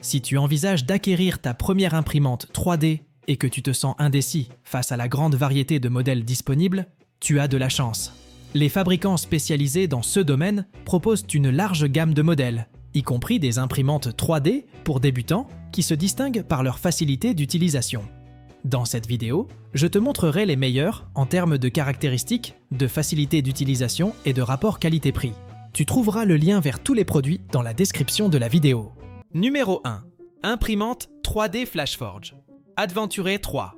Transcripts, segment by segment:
Si tu envisages d'acquérir ta première imprimante 3D et que tu te sens indécis face à la grande variété de modèles disponibles, tu as de la chance. Les fabricants spécialisés dans ce domaine proposent une large gamme de modèles, y compris des imprimantes 3D pour débutants qui se distinguent par leur facilité d'utilisation. Dans cette vidéo, je te montrerai les meilleurs en termes de caractéristiques, de facilité d'utilisation et de rapport qualité-prix. Tu trouveras le lien vers tous les produits dans la description de la vidéo. Numéro 1. Imprimante 3D FlashForge. Adventure 3.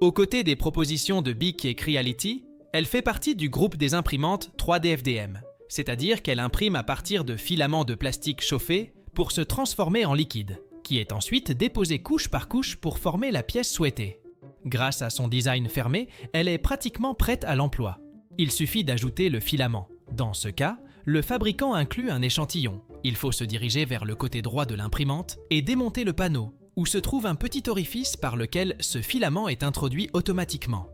Aux côtés des propositions de Bic et Creality, elle fait partie du groupe des imprimantes 3D FDM, c'est-à-dire qu'elle imprime à partir de filaments de plastique chauffés pour se transformer en liquide, qui est ensuite déposé couche par couche pour former la pièce souhaitée. Grâce à son design fermé, elle est pratiquement prête à l'emploi. Il suffit d'ajouter le filament. Dans ce cas, le fabricant inclut un échantillon. Il faut se diriger vers le côté droit de l'imprimante et démonter le panneau, où se trouve un petit orifice par lequel ce filament est introduit automatiquement.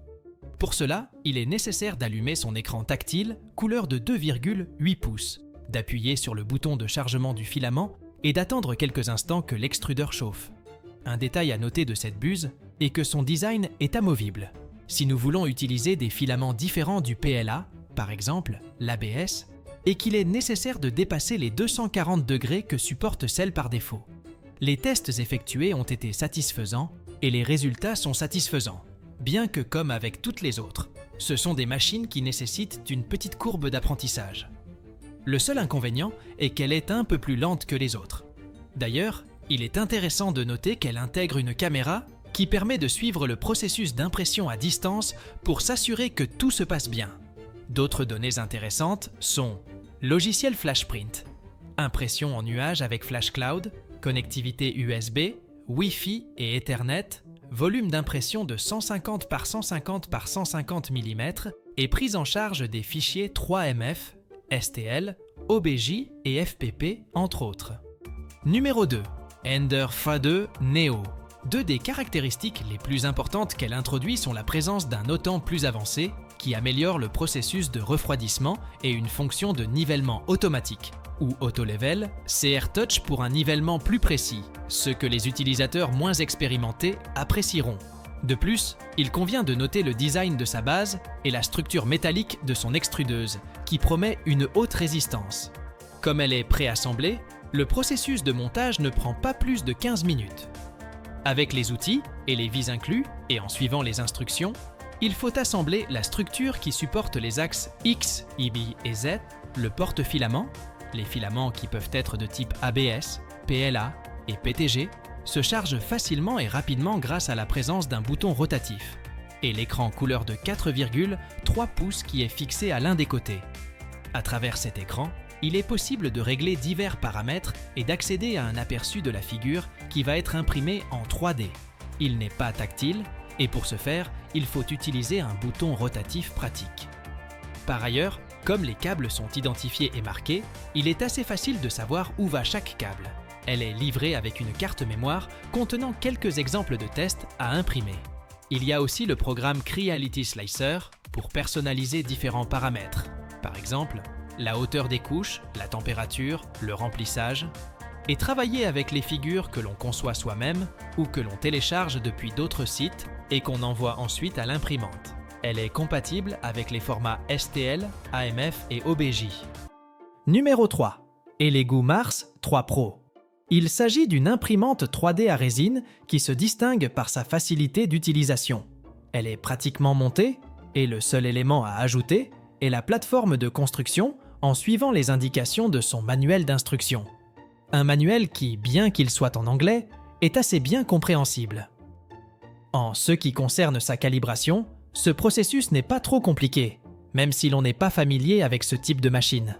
Pour cela, il est nécessaire d'allumer son écran tactile, couleur de 2,8 pouces, d'appuyer sur le bouton de chargement du filament et d'attendre quelques instants que l'extrudeur chauffe. Un détail à noter de cette buse est que son design est amovible. Si nous voulons utiliser des filaments différents du PLA, par exemple l'ABS, et qu'il est nécessaire de dépasser les 240 degrés que supporte celle par défaut. Les tests effectués ont été satisfaisants et les résultats sont satisfaisants, bien que comme avec toutes les autres, ce sont des machines qui nécessitent une petite courbe d'apprentissage. Le seul inconvénient est qu'elle est un peu plus lente que les autres. D'ailleurs, il est intéressant de noter qu'elle intègre une caméra qui permet de suivre le processus d'impression à distance pour s'assurer que tout se passe bien. D'autres données intéressantes sont logiciel FlashPrint, impression en nuage avec Flash Cloud, connectivité USB, Wi-Fi et Ethernet, volume d'impression de 150 par 150 par 150 mm et prise en charge des fichiers 3MF, STL, OBJ et FPP, entre autres. Numéro 2. Ender Fa2 Neo. Deux des caractéristiques les plus importantes qu'elle introduit sont la présence d'un OTAN plus avancé qui améliore le processus de refroidissement et une fonction de nivellement automatique, ou auto-level, CR Touch pour un nivellement plus précis, ce que les utilisateurs moins expérimentés apprécieront. De plus, il convient de noter le design de sa base et la structure métallique de son extrudeuse, qui promet une haute résistance. Comme elle est préassemblée, le processus de montage ne prend pas plus de 15 minutes. Avec les outils et les vis inclus, et en suivant les instructions, il faut assembler la structure qui supporte les axes X, Y et Z, le porte-filament, les filaments qui peuvent être de type ABS, PLA et PTG, se chargent facilement et rapidement grâce à la présence d'un bouton rotatif, et l'écran couleur de 4,3 pouces qui est fixé à l'un des côtés. À travers cet écran, il est possible de régler divers paramètres et d'accéder à un aperçu de la figure qui va être imprimée en 3D. Il n'est pas tactile, et pour ce faire, il faut utiliser un bouton rotatif pratique. Par ailleurs, comme les câbles sont identifiés et marqués, il est assez facile de savoir où va chaque câble. Elle est livrée avec une carte mémoire contenant quelques exemples de tests à imprimer. Il y a aussi le programme Creality Slicer pour personnaliser différents paramètres. Par exemple, la hauteur des couches, la température, le remplissage, et travailler avec les figures que l'on conçoit soi-même ou que l'on télécharge depuis d'autres sites et qu'on envoie ensuite à l'imprimante. Elle est compatible avec les formats STL, AMF et OBJ. Numéro 3. Elegoo Mars 3 Pro. Il s'agit d'une imprimante 3D à résine qui se distingue par sa facilité d'utilisation. Elle est pratiquement montée et le seul élément à ajouter est la plateforme de construction en suivant les indications de son manuel d'instruction. Un manuel qui, bien qu'il soit en anglais, est assez bien compréhensible. En ce qui concerne sa calibration, ce processus n'est pas trop compliqué, même si l'on n'est pas familier avec ce type de machine.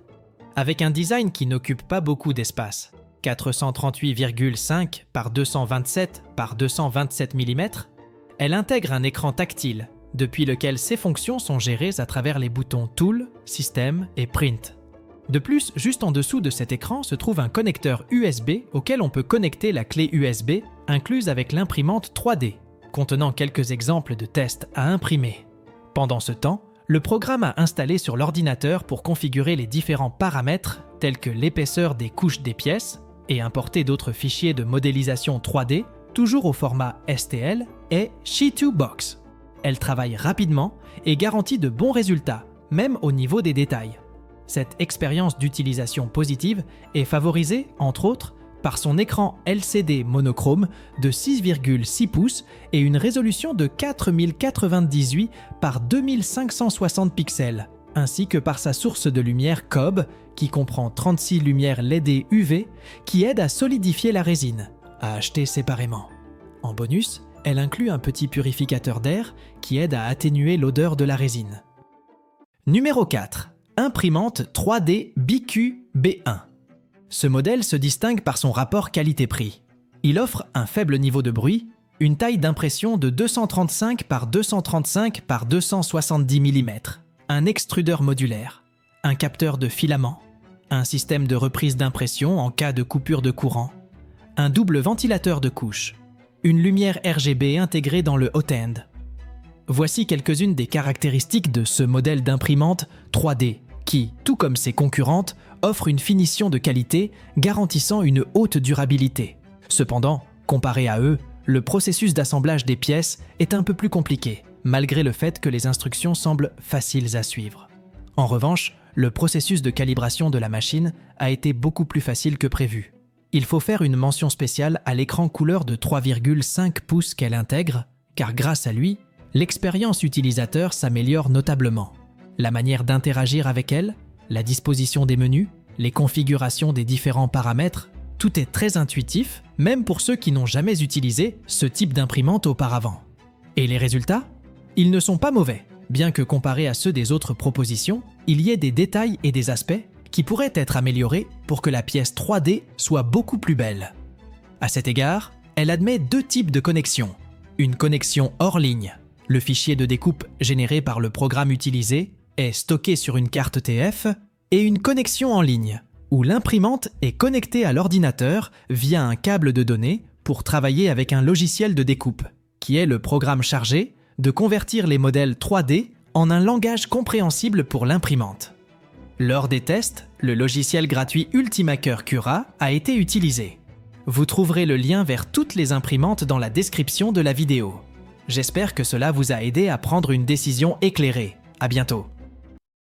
Avec un design qui n'occupe pas beaucoup d'espace, 438,5 par 227 par 227 mm, elle intègre un écran tactile, depuis lequel ses fonctions sont gérées à travers les boutons Tool, System et Print. De plus, juste en dessous de cet écran se trouve un connecteur USB auquel on peut connecter la clé USB incluse avec l'imprimante 3D, contenant quelques exemples de tests à imprimer. Pendant ce temps, le programme a installé sur l'ordinateur pour configurer les différents paramètres tels que l'épaisseur des couches des pièces, et importer d'autres fichiers de modélisation 3D, toujours au format STL, est She2Box. Elle travaille rapidement et garantit de bons résultats, même au niveau des détails. Cette expérience d'utilisation positive est favorisée, entre autres, par son écran LCD monochrome de 6,6 pouces et une résolution de 4098 par 2560 pixels, ainsi que par sa source de lumière COB qui comprend 36 lumières LED UV qui aident à solidifier la résine, à acheter séparément. En bonus, elle inclut un petit purificateur d'air qui aide à atténuer l'odeur de la résine. Numéro 4. Imprimante 3D BQ B1. Ce modèle se distingue par son rapport qualité-prix. Il offre un faible niveau de bruit, une taille d'impression de 235 par 235 par 270 mm, un extrudeur modulaire, un capteur de filament, un système de reprise d'impression en cas de coupure de courant, un double ventilateur de couche, une lumière RGB intégrée dans le hot-end. Voici quelques-unes des caractéristiques de ce modèle d'imprimante 3D qui, tout comme ses concurrentes, offre une finition de qualité garantissant une haute durabilité. Cependant, comparé à eux, le processus d'assemblage des pièces est un peu plus compliqué, malgré le fait que les instructions semblent faciles à suivre. En revanche, le processus de calibration de la machine a été beaucoup plus facile que prévu. Il faut faire une mention spéciale à l'écran couleur de 3,5 pouces qu'elle intègre, car grâce à lui, l'expérience utilisateur s'améliore notablement. La manière d'interagir avec elle, la disposition des menus, les configurations des différents paramètres, tout est très intuitif, même pour ceux qui n'ont jamais utilisé ce type d'imprimante auparavant. Et les résultats ? Ils ne sont pas mauvais, bien que comparés à ceux des autres propositions, il y ait des détails et des aspects qui pourraient être améliorés pour que la pièce 3D soit beaucoup plus belle. À cet égard, elle admet deux types de connexions. Une connexion hors ligne. Le fichier de découpe généré par le programme utilisé est stocké sur une carte TF, et une connexion en ligne, où l'imprimante est connectée à l'ordinateur via un câble de données pour travailler avec un logiciel de découpe, qui est le programme chargé de convertir les modèles 3D en un langage compréhensible pour l'imprimante. Lors des tests, le logiciel gratuit Ultimaker Cura a été utilisé. Vous trouverez le lien vers toutes les imprimantes dans la description de la vidéo. J'espère que cela vous a aidé à prendre une décision éclairée. À bientôt.